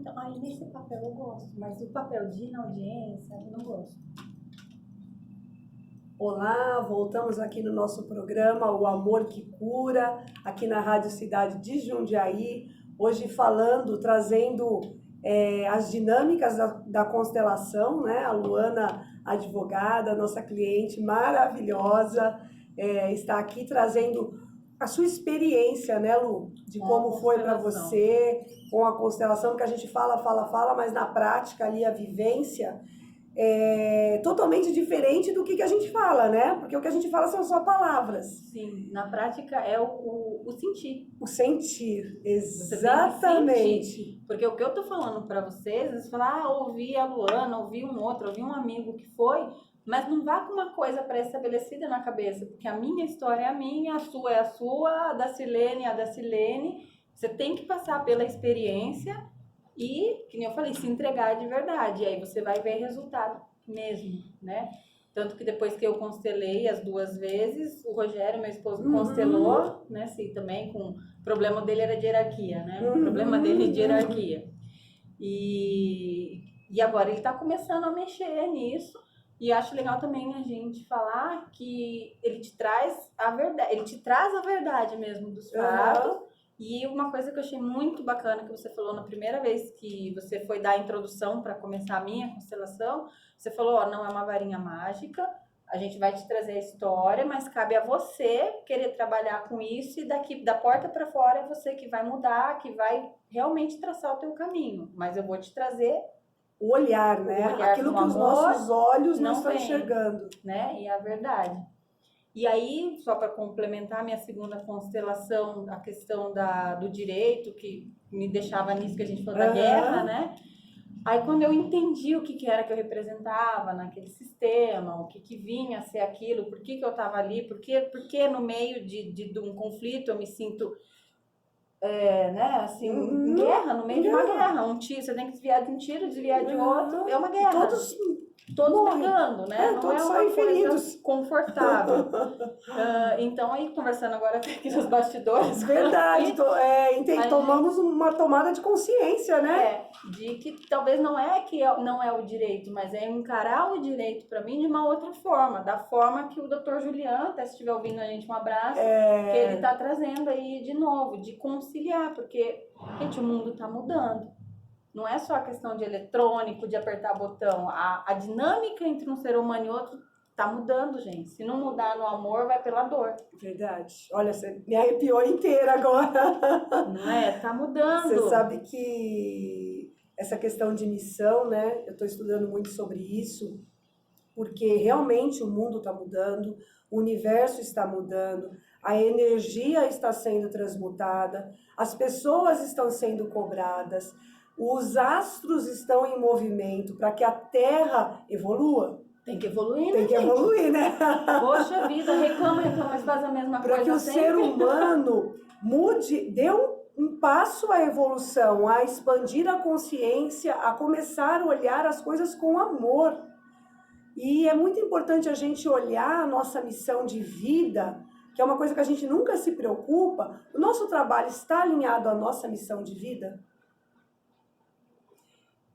Então, aí nesse papel eu gosto, mas o papel de ir na audiência eu não gosto. Olá, voltamos aqui no nosso programa O Amor que Cura, aqui na Rádio Cidade de Jundiaí, hoje trazendo as dinâmicas da constelação, né? A Luana, advogada, nossa cliente maravilhosa, está aqui trazendo a sua experiência, né, Lu? De como foi para você com a constelação, que a gente fala, mas na prática ali a vivência é totalmente diferente do que a gente fala, né? Porque o que a gente fala são só palavras. Sim, na prática é o sentir. O sentir, exatamente. Sentir. Porque o que eu tô falando para vocês, vocês falam, ouvi a Luana, ouvi um outro, ouvi um amigo que foi, mas não vá com uma coisa pré-estabelecida na cabeça, porque a minha história é a minha, a sua é a sua, a da Silene é a da Silene. Você tem que passar pela experiência e, que nem eu falei, se entregar de verdade. E aí você vai ver resultado mesmo, né? Tanto que depois que eu constelei as 2 vezes, o Rogério, meu esposo, constelou, né? Sim, também com... O problema dele era de hierarquia, né? O problema dele de hierarquia. E agora ele tá começando a mexer nisso. E acho legal também a gente falar que ele te traz a verdade mesmo dos fatos. E uma coisa que eu achei muito bacana que você falou na primeira vez que você foi dar a introdução para começar a minha constelação, você falou, não é uma varinha mágica, a gente vai te trazer a história, mas cabe a você querer trabalhar com isso e daqui da porta para fora é você que vai mudar, que vai realmente traçar o teu caminho. Mas eu vou te trazer o olhar, né? Aquilo que os nossos olhos não estão enxergando, né? E a verdade. E aí, só para complementar minha segunda constelação, a questão do direito, que me deixava nisso que a gente falou da guerra, né? Aí, quando eu entendi o que era que eu representava naquele sistema, o que vinha a ser aquilo, por que eu estava ali, por que no meio de um conflito eu me sinto, né, assim, em guerra, no meio de uma guerra. Um tiro, você tem que desviar de um tiro, desviar de outro, é uma guerra. Todos brigando, né? Não todos é uma coisa confortável. Então, aí, conversando agora aqui nos bastidores... Verdade, tomamos uma tomada de consciência, né? De que talvez não é o direito, mas é encarar o direito para mim de uma outra forma, da forma que o Dr. Juliano, até se estiver ouvindo a gente, um abraço, que ele está trazendo aí de novo, de conciliar, porque, gente, o mundo está mudando. Não é só a questão de eletrônico, de apertar botão. A dinâmica entre um ser humano e outro tá mudando, gente. Se não mudar no amor, vai pela dor. Verdade. Olha, você me arrepiou inteira agora. Não é? Tá mudando. Você sabe que essa questão de missão, né? Eu estou estudando muito sobre isso, porque realmente o mundo está mudando, o universo está mudando, a energia está sendo transmutada, as pessoas estão sendo cobradas, os astros estão em movimento para que a Terra evolua. Tem que evoluir, Tem que evoluir, né? Poxa vida, reclama, mas faz a mesma coisa. Para que o ser humano mude, dê um passo à evolução, a expandir a consciência, a começar a olhar as coisas com amor. E é muito importante a gente olhar a nossa missão de vida, que é uma coisa que a gente nunca se preocupa. O nosso trabalho está alinhado à nossa missão de vida?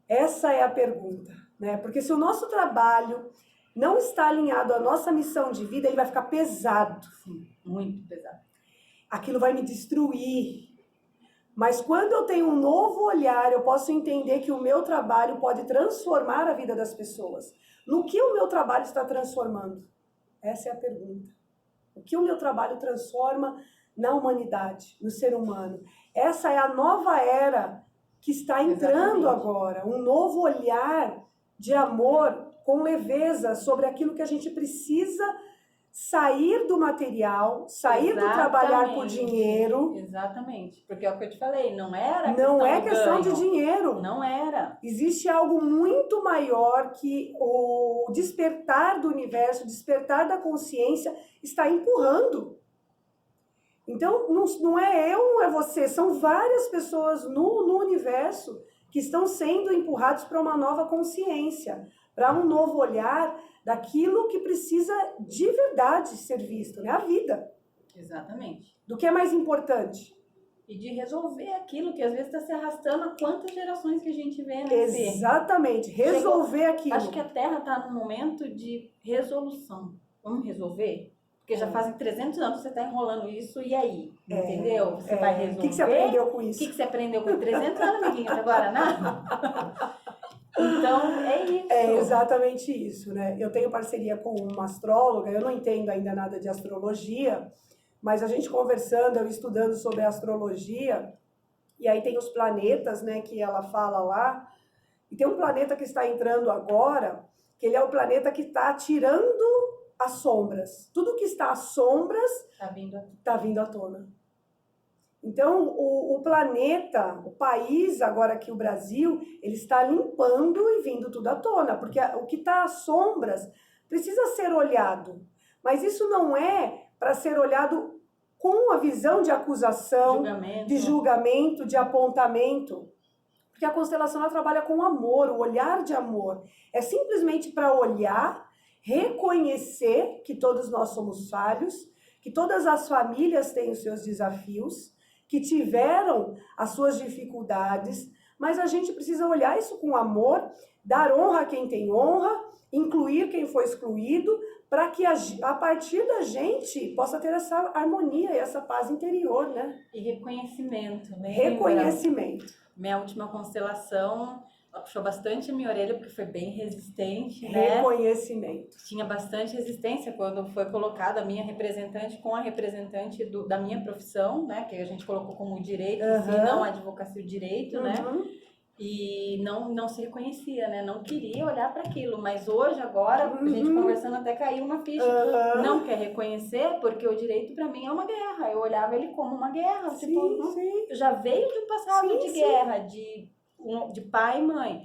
Essa é a pergunta, né? Porque se o nosso trabalho não está alinhado à nossa missão de vida, ele vai ficar pesado. Sim, muito pesado. Aquilo vai me destruir. Mas quando eu tenho um novo olhar, eu posso entender que o meu trabalho pode transformar a vida das pessoas. No que o meu trabalho está transformando? Essa é a pergunta. O que o meu trabalho transforma na humanidade, no ser humano? Essa é a nova era que está entrando agora, um novo olhar de amor com leveza sobre aquilo que a gente precisa sair do material, sair do trabalhar por dinheiro. Exatamente, porque é o que eu te falei, não era não é questão de dinheiro. Não era. Existe algo muito maior que o despertar do universo, o despertar da consciência está empurrando. Então, não é eu, não é você, são várias pessoas no universo que estão sendo empurrados para uma nova consciência, para um novo olhar daquilo que precisa de verdade ser visto, né? A vida. Exatamente. Do que é mais importante? e de resolver aquilo que às vezes está se arrastando há quantas gerações que a gente vê, né? Exatamente, resolver aquilo. Acho que a Terra está num momento de resolução. Vamos resolver? Porque já fazem 300 anos que você está enrolando isso, e aí? Entendeu? Você vai resolver? O que você aprendeu com isso? O que você aprendeu com 300 anos, amiguinho, até agora? Nada? Então, é isso. É exatamente isso, né? Eu tenho parceria com uma astróloga, eu não entendo ainda nada de astrologia, mas a gente conversando, eu estudando sobre astrologia, e aí tem os planetas, né, que ela fala lá, e tem um planeta que está entrando agora, que ele é o planeta que está tirando as sombras. Tudo que está às sombras está vindo à tona. Então, o planeta, o país, agora aqui o Brasil, ele está limpando e vindo tudo à tona, porque o que está às sombras precisa ser olhado. Mas isso não é para ser olhado com a visão de acusação, de julgamento, de apontamento. Porque a constelação ela trabalha com amor, o olhar de amor. É simplesmente para olhar, reconhecer que todos nós somos falhos, que todas as famílias têm os seus desafios, que tiveram as suas dificuldades, mas a gente precisa olhar isso com amor, dar honra a quem tem honra, incluir quem foi excluído, para que a partir da gente possa ter essa harmonia e essa paz interior, né? E reconhecimento, né? Reconhecimento. Minha última constelação, ela puxou bastante a minha orelha, porque foi bem resistente, né? Reconhecimento. Tinha bastante resistência quando foi colocada a minha representante com a representante da minha profissão, né? Que a gente colocou como direito, em si, não a advocacia, o direito, né? E não se reconhecia, né? Não queria olhar para aquilo. Mas hoje, agora, a gente conversando até caiu uma ficha. Não quer reconhecer, porque o direito para mim é uma guerra. Eu olhava ele como uma guerra. Sim, tipo, sim. Já veio de um passado de guerra, de pai e mãe.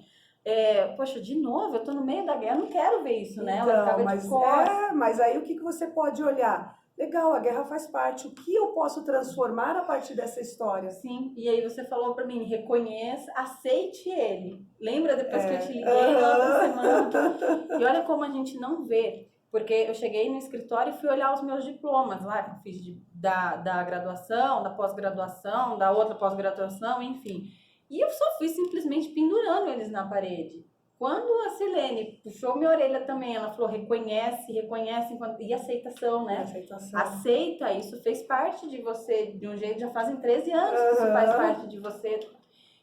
Poxa, de novo, eu tô no meio da guerra, não quero ver isso, né? Ela ficava de costas. Mas aí o que você pode olhar? Legal, a guerra faz parte. O que eu posso transformar a partir dessa história? Sim, e aí você falou pra mim, reconheça, aceite ele. Lembra depois que eu te liguei na outra semana? E olha como a gente não vê. Porque eu cheguei no escritório e fui olhar os meus diplomas lá, que eu fiz da graduação, da pós-graduação, da outra pós-graduação, enfim. E eu só fui simplesmente pendurando eles na parede. Quando a Silene puxou minha orelha também, ela falou, reconhece, e aceitação, né? Aceitação. Aceita, isso fez parte de você, de um jeito, já fazem 13 anos que isso faz parte de você.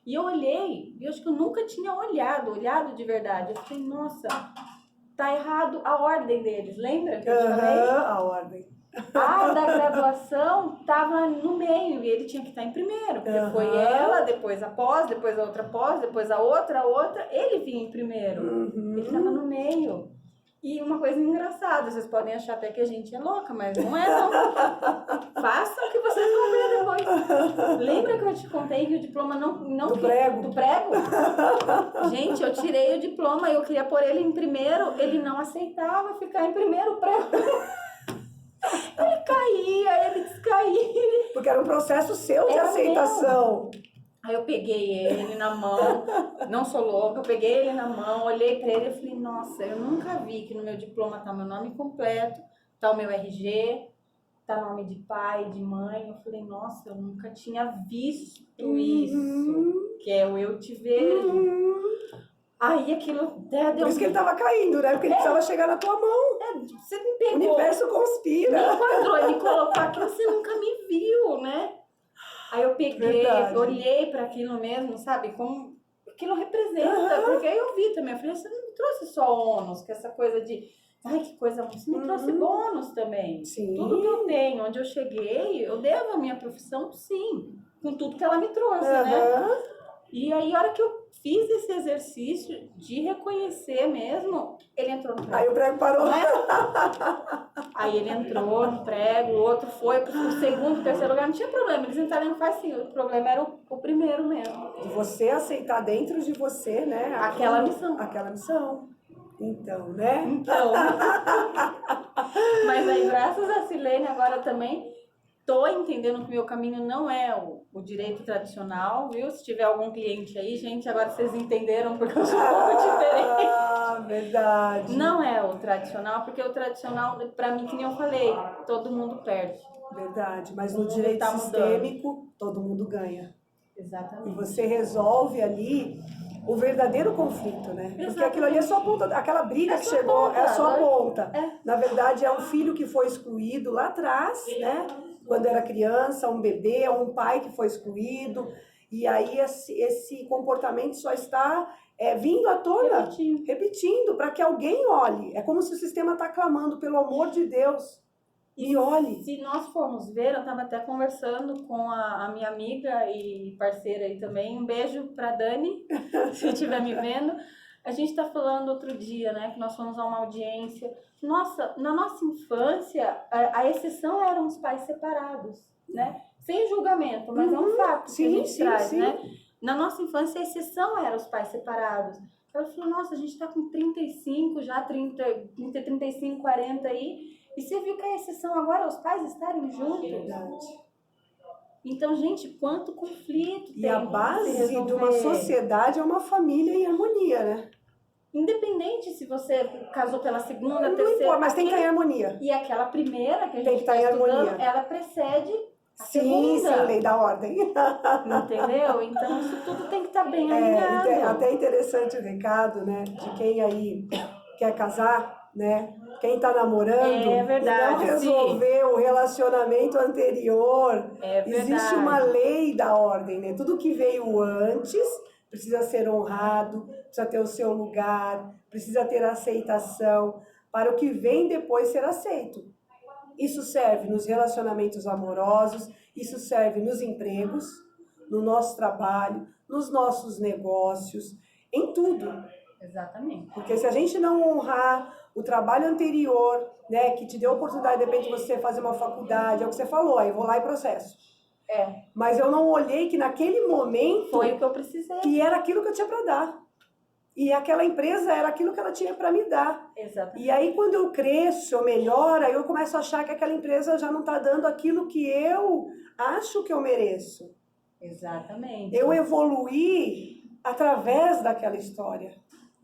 E eu olhei, e eu acho que eu nunca tinha olhado de verdade. Eu falei, nossa, tá errado a ordem deles, lembra que eu te falei? A ordem. A da graduação estava no meio e ele tinha que estar em primeiro, porque foi ela, depois a pós, depois a outra pós, depois a outra, ele vinha em primeiro. Ele estava no meio. E uma coisa engraçada, vocês podem achar até que a gente é louca, mas não é não. Façam o que vocês vão ver depois. Lembra que eu te contei que o diploma não do prego? Do prego? Gente, eu tirei o diploma e eu queria pôr ele em primeiro, ele não aceitava ficar em primeiro prego. Ele caía, ele descaía. Porque era um processo seu de aceitação. Aí eu peguei ele na mão, não sou louca, eu peguei ele na mão, olhei pra ele e falei, nossa, eu nunca vi que no meu diploma tá meu nome completo, tá o meu RG, tá nome de pai, de mãe. Eu falei, nossa, eu nunca tinha visto isso, que é o eu te vejo. Aí aquilo deu... Por isso que ele tava caindo, né? Porque ele precisava chegar na tua mão. Você me pegou. O universo conspira. Me enquadrou e me colocou aqui, você nunca me viu, né? Aí eu peguei, olhei para aquilo mesmo, sabe? Como aquilo representa. Porque aí eu vi também, eu falei, você não me trouxe só ônus, que essa coisa de... Ai, que coisa, você me trouxe bônus também. Sim. Tudo que eu tenho, onde eu cheguei, eu devo a minha profissão, sim. Com tudo que ela me trouxe, né? E aí, a hora que eu fiz esse exercício de reconhecer mesmo, ele entrou no prego. Aí o prego parou. Né? Aí ele entrou no prego, o outro foi pro segundo, terceiro lugar, não tinha problema, eles entraram no facinho, o problema era o primeiro mesmo. De você aceitar dentro de você, né? Aquela missão. Aquela missão. Então, né? Então. Mas aí, graças a Silene, agora também tô entendendo que o meu caminho não é o direito tradicional, viu? Se tiver algum cliente aí, gente, agora vocês entenderam porque eu sou um pouco diferente. Ah, verdade. Não é o tradicional, porque o tradicional, pra mim, que nem eu falei, todo mundo perde. Verdade, mas O no mundo direito tá mudando. sistêmico, todo mundo ganha. E Exatamente. você resolve ali o verdadeiro conflito, né? Porque Exatamente. aquilo ali é só a ponta, aquela briga É que só a chegou, ponta, é só a né? ponta. É. Na verdade, é um filho que foi excluído lá atrás, né? Quando era criança, um bebê, um pai que foi excluído. E aí esse comportamento só está vindo à tona, repetindo, para que alguém olhe. É como se o sistema está clamando, pelo amor de Deus, me olhe. Se nós formos ver, eu estava até conversando com a minha amiga e parceira aí também. Um beijo para Dani, se estiver me vendo. A gente está falando outro dia, né, que nós fomos a uma audiência. Nossa, na nossa infância, a exceção eram os pais separados, né? Sem julgamento, mas é um fato que a gente traz, né? Na nossa infância, a exceção era os pais separados. Ela falou, nossa, a gente está com 35, já 35, 40 aí. E você viu que a exceção agora é os pais estarem juntos? Verdade. Então, gente, quanto conflito tem. E a base de uma sociedade é uma família em harmonia, né? Independente se você casou pela segunda, Não terceira... importa, mas tem que estar em harmonia. E aquela primeira que a Tem gente que estar está em estudando, harmonia. ela precede a Sim, segunda. sim, lei da ordem. Entendeu? Então, isso tudo tem que estar bem alinhado. Até interessante o recado, né? De quem aí quer casar, né? Quem tá namorando É verdade, e não resolver o relacionamento anterior. É verdade. Existe uma lei da ordem, né? Tudo que veio antes precisa ser honrado, precisa ter o seu lugar, precisa ter aceitação para o que vem depois ser aceito. Isso serve nos relacionamentos amorosos, isso serve nos empregos, no nosso trabalho, nos nossos negócios, em tudo. Exatamente. Porque se a gente não honrar o trabalho anterior, né, que te deu a oportunidade, de repente, você fazer uma faculdade, é o que você falou, aí eu vou lá e processo. Mas eu não olhei que naquele momento... Foi o que eu precisei. Que era aquilo que eu tinha para dar. E aquela empresa era aquilo que ela tinha para me dar. Exatamente. E aí, quando eu cresço, eu melhoro, aí eu começo a achar que aquela empresa já não está dando aquilo que eu acho que eu mereço. Exatamente. Eu evoluí através daquela história.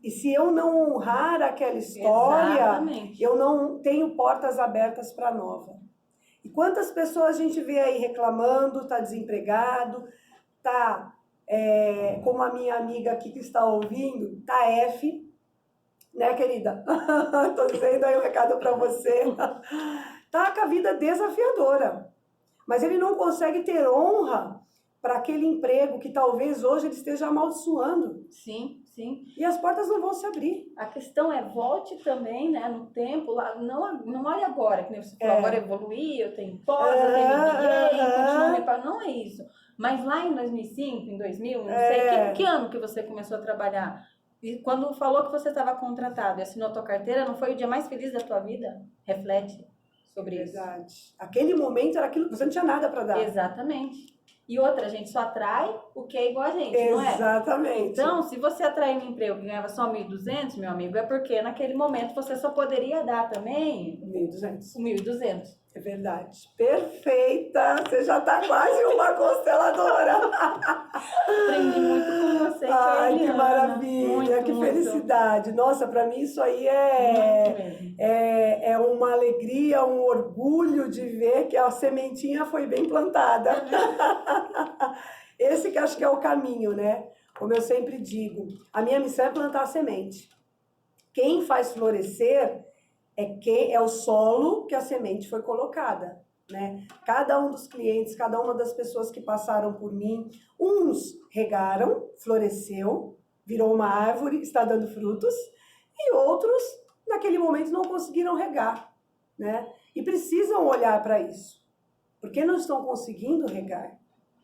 E se eu não honrar aquela história, Exatamente. eu não tenho portas abertas para nova. E quantas pessoas a gente vê aí reclamando, está desempregado, está, como a minha amiga aqui que está ouvindo, está F, né, querida? Estou dizendo aí um recado para você. Está com a vida desafiadora. Mas ele não consegue ter honra para aquele emprego que talvez hoje ele esteja amaldiçoando. Sim, sim. E as portas não vão se abrir. A questão é, volte também, né, no tempo, lá, não olhe agora, que nem você falou, agora evoluí, eu tenho pós, eu tenho MBA, continuo me pagando, não é isso. Mas lá em 2005, em 2000, não sei, que ano que você começou a trabalhar? E quando falou que você estava contratado e assinou a tua carteira, não foi o dia mais feliz da tua vida? Reflete sobre isso. Verdade. Aquele momento era aquilo que você não tinha nada para dar. Exatamente. E outra, a gente só atrai o que é igual a gente, não é? Exatamente. Então, se você atrair um emprego que ganhava só 1.200, meu amigo, é porque naquele momento você só poderia dar também 1.200. 1.200. É verdade. Perfeita! Você já está quase uma consteladora. Aprendi muito com você, Ai, que maravilha, muito, que muito. felicidade. Nossa, para mim isso aí é uma alegria, um orgulho de ver que a sementinha foi bem plantada. Esse que acho que é o caminho, né? Como eu sempre digo, a minha missão é plantar a semente. Quem faz florescer é o solo que a semente foi colocada, né? Cada um dos clientes, cada uma das pessoas que passaram por mim, uns regaram, floresceu, virou uma árvore, está dando frutos, e outros, naquele momento, não conseguiram regar, né? E precisam olhar para isso. Por que não estão conseguindo regar,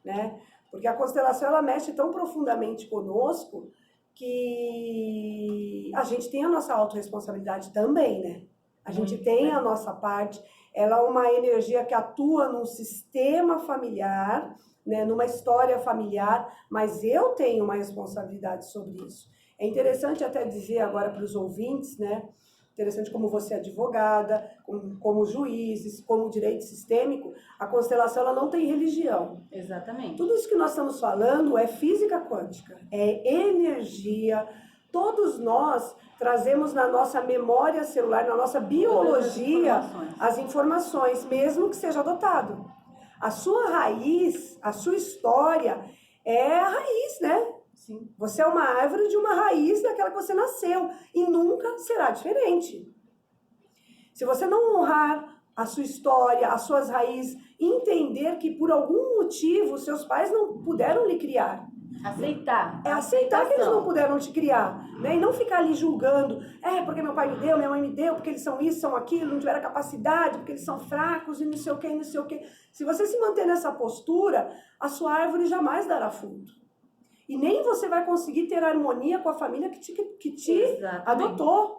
né? Porque a constelação, ela mexe tão profundamente conosco que a gente tem a nossa autorresponsabilidade também, né? A gente tem a nossa parte, ela é uma energia que atua num sistema familiar, né, numa história familiar, mas eu tenho uma responsabilidade sobre isso. É interessante até dizer agora para os ouvintes, né, interessante como você é advogada, como juízes, como direito sistêmico, a constelação ela não tem religião. Exatamente. Tudo isso que nós estamos falando é física quântica, é energia. todos nós trazemos na nossa memória celular, na nossa biologia, as informações, mesmo que seja adotado. A sua raiz, a sua história é a raiz, né? Sim. Você é uma árvore de uma raiz daquela que você nasceu e nunca será diferente. Se você não honrar a sua história, as suas raízes, entender que por algum motivo seus pais não puderam lhe criar. Aceitar. É aceitar que eles não puderam te criar, né? E não ficar ali julgando, porque meu pai me deu, minha mãe me deu, porque eles são isso, são aquilo, não tiveram capacidade, porque eles são fracos e não sei o que, não sei o que. Se você se manter nessa postura, a sua árvore jamais dará fruto. E nem você vai conseguir ter harmonia com a família que te adotou.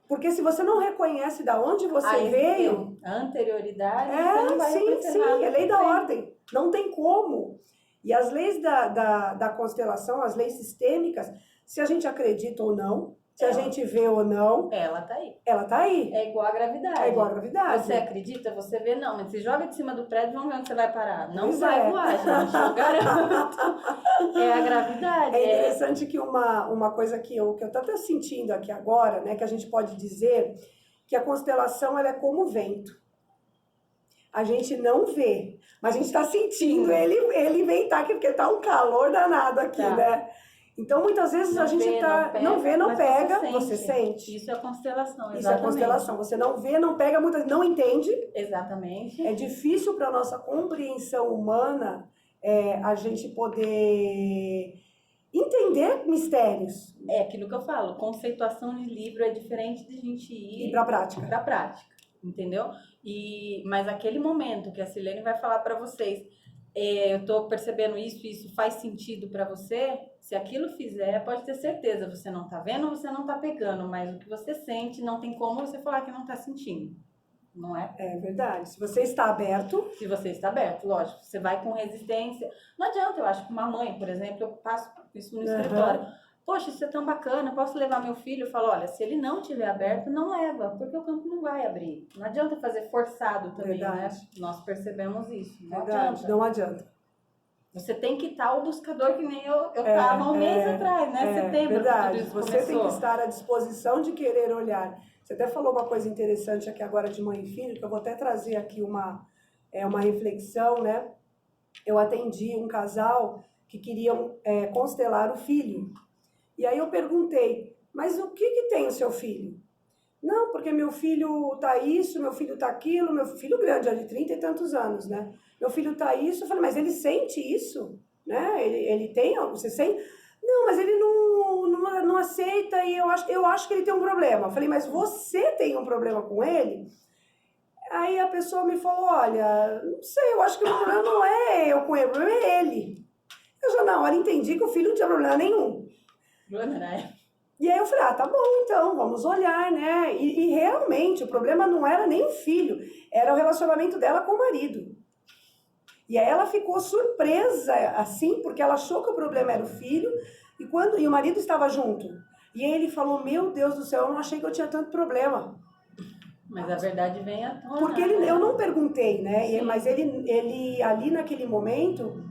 Porque se você não reconhece de onde você veio... A anterioridade, você não vai reconhecer nada. É lei da ordem. Não tem como. E as leis da constelação, as leis sistêmicas, se a gente acredita ou não, se a gente vê ou não... Ela tá aí. Ela tá aí. É igual a gravidade. É igual a gravidade. Você acredita, você vê, não. Mas se joga de cima do prédio, vamos ver onde você vai parar. Não Pois vai voar, gente. Eu garanto. É a gravidade. É interessante que uma coisa que eu tô até sentindo aqui agora, né, que a gente pode dizer que a constelação ela é como o vento. A gente não vê, mas a gente está sentindo ele ventar aqui, porque tá um calor danado aqui, né? Então, muitas vezes não a gente não vê, não pega, você sente. Isso é constelação, exatamente. Isso é constelação. Você não vê, não pega, muitas vezes não entende. Exatamente. É difícil para a nossa compreensão humana a gente poder entender mistérios. É aquilo que eu falo, conceituação de livro é diferente de a gente ir para a prática. Para a prática, entendeu? Mas aquele momento que a Silene vai falar para vocês, eu tô percebendo isso faz sentido para você, se aquilo fizer, pode ter certeza, você não tá vendo, você não tá pegando, mas o que você sente, não tem como você falar que não tá sentindo, não é? É verdade. Se você está aberto... Se você está aberto, lógico, você vai com resistência. Não adianta, eu acho que uma mãe, por exemplo, eu passo isso no escritório. Poxa, isso é tão bacana, posso levar meu filho? Eu falo, olha, se ele não estiver aberto, não leva, porque o campo não vai abrir. Não adianta fazer forçado também, né? Nós percebemos isso. Não adianta. Não adianta. Você tem que estar o buscador que nem eu estava um mês atrás, né? Setembro, verdade. Tudo isso você começou. Tem que estar à disposição de querer olhar. Você até falou uma coisa interessante aqui agora de mãe e filho, que eu vou até trazer aqui uma reflexão, né? Eu atendi um casal que queriam constelar o filho. E aí eu perguntei, mas o que tem o seu filho? Não, porque meu filho tá isso, meu filho tá aquilo, meu filho grande, já de 30 e tantos anos, né? Meu filho tá isso. Eu falei, mas ele sente isso, né? Ele tem, você sente? Não, mas ele não aceita e eu acho que ele tem um problema. Eu falei, mas você tem um problema com ele? Aí a pessoa me falou, olha, não sei, eu acho que o problema não é eu com ele, o problema é ele. Eu já na hora entendi que o filho não tinha problema nenhum. E aí eu falei, tá bom, então, vamos olhar, né? E realmente, o problema não era nem o filho, era o relacionamento dela com o marido. E aí ela ficou surpresa, assim, porque ela achou que o problema era o filho, e o marido estava junto. E aí ele falou, meu Deus do céu, eu não achei que eu tinha tanto problema. Mas a verdade vem à tona. Porque eu não perguntei, né? Mas ele ali naquele momento,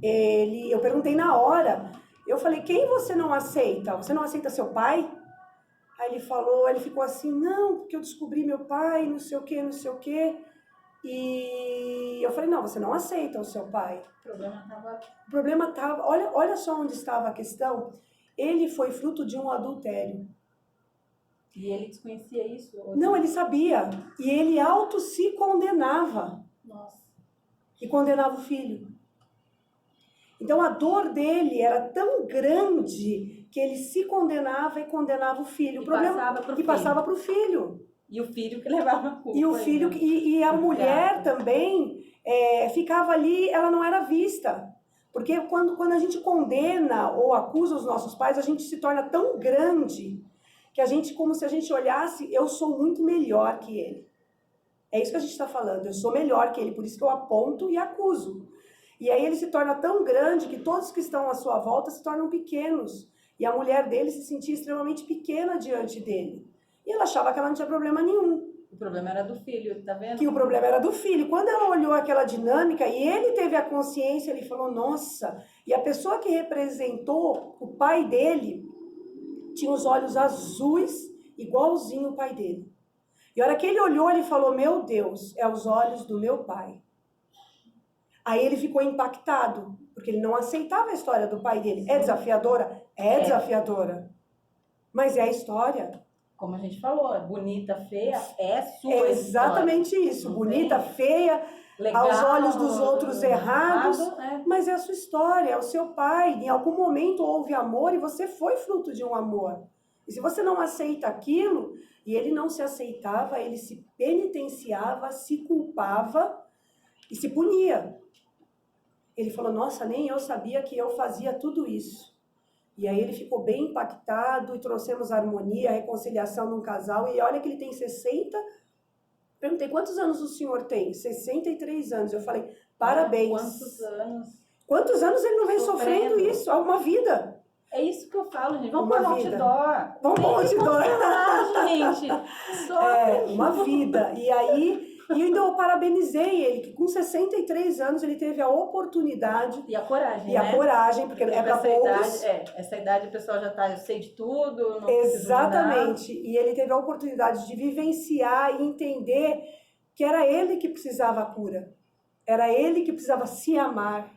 eu perguntei na hora. Eu falei, quem você não aceita? Você não aceita seu pai? Aí ele ficou assim, não, porque eu descobri meu pai, não sei o quê, não sei o quê. E eu falei, não, você não aceita o seu pai. O problema estava, olha só onde estava a questão. Ele foi fruto de um adultério. E ele desconhecia isso? Não, ele sabia. E ele se condenava. Nossa. E condenava o filho. Então a dor dele era tão grande que ele se condenava e condenava o filho. Passava para o filho. E o filho que levava a culpa. E o filho e a mulher também ficava ali, ela não era vista. Porque quando a gente condena ou acusa os nossos pais, a gente se torna tão grande que a gente, como se a gente olhasse, eu sou muito melhor que ele. É isso que a gente está falando, eu sou melhor que ele, por isso que eu aponto e acuso. E aí ele se torna tão grande que todos que estão à sua volta se tornam pequenos. E a mulher dele se sentia extremamente pequena diante dele. E ela achava que ela não tinha problema nenhum. O problema era do filho, tá vendo? Que o problema era do filho. Quando ela olhou aquela dinâmica e ele teve a consciência, ele falou, nossa. E a pessoa que representou o pai dele tinha os olhos azuis, igualzinho o pai dele. E a hora que ele olhou, ele falou, meu Deus, é os olhos do meu pai. Aí ele ficou impactado, porque ele não aceitava a história do pai dele. É desafiadora? É desafiadora. Mas é a história. Como a gente falou, bonita, feia, é sua É exatamente história. isso. Não Bonita, tem feia, legal, aos olhos dos outros errados. errado, Mas é a sua história, é o seu pai. Em algum momento houve amor e você foi fruto de um amor. E se você não aceita aquilo, e ele não se aceitava, ele se penitenciava, se culpava e se punia. Ele falou, nossa, nem eu sabia que eu fazia tudo isso. E aí ele ficou bem impactado e trouxemos harmonia, reconciliação num casal. E olha que ele tem 60... Perguntei, quantos anos o senhor tem? 63 anos. Eu falei, parabéns. Quantos anos? Quantos anos ele não vem sofrendo isso? Há uma vida. É isso que eu falo, gente. Vamos Uma para o vida. outdoor. Vamos para o outdoor. Gente. É, uma vida. E aí, e ainda eu parabenizei ele, que com 63 anos ele teve a oportunidade E a coragem, e né? a coragem, porque é para poucos. Essa idade o pessoal já tá, eu sei de tudo, não Exatamente. E ele teve a oportunidade de vivenciar e entender que era ele que precisava a cura. Era ele que precisava se amar.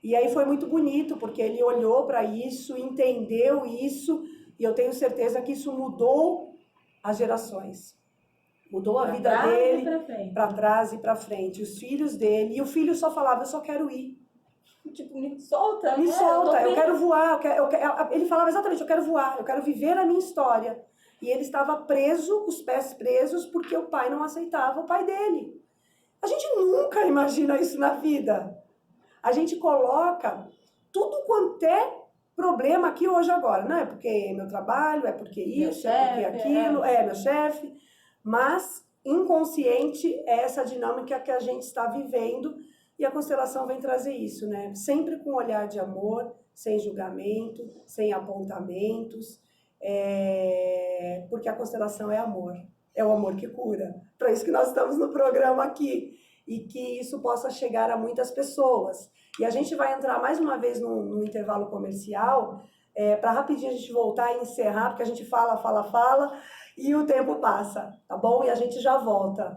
E aí foi muito bonito, porque ele olhou para isso, entendeu isso, e eu tenho certeza que isso mudou as gerações. Mudou a vida dele para trás e para frente. Os filhos dele, e o filho só falava, eu só quero ir. Tipo, me solta. Me solta, eu quero voar. Ele falava exatamente, eu quero voar, eu quero viver a minha história. E ele estava preso, os pés presos, porque o pai não aceitava o pai dele. A gente nunca imagina isso na vida. A gente coloca tudo quanto é problema aqui hoje agora. Não é porque é meu trabalho, é porque isso, é porque aquilo, é meu chefe. Mas inconsciente é essa dinâmica que a gente está vivendo e a constelação vem trazer isso, né? Sempre com um olhar de amor, sem julgamento, sem apontamentos, porque a constelação é amor. É o amor que cura. Para isso que nós estamos no programa aqui. E que isso possa chegar a muitas pessoas. E a gente vai entrar mais uma vez no intervalo comercial, para rapidinho a gente voltar e encerrar, porque a gente fala, e o tempo passa, tá bom? E a gente já volta.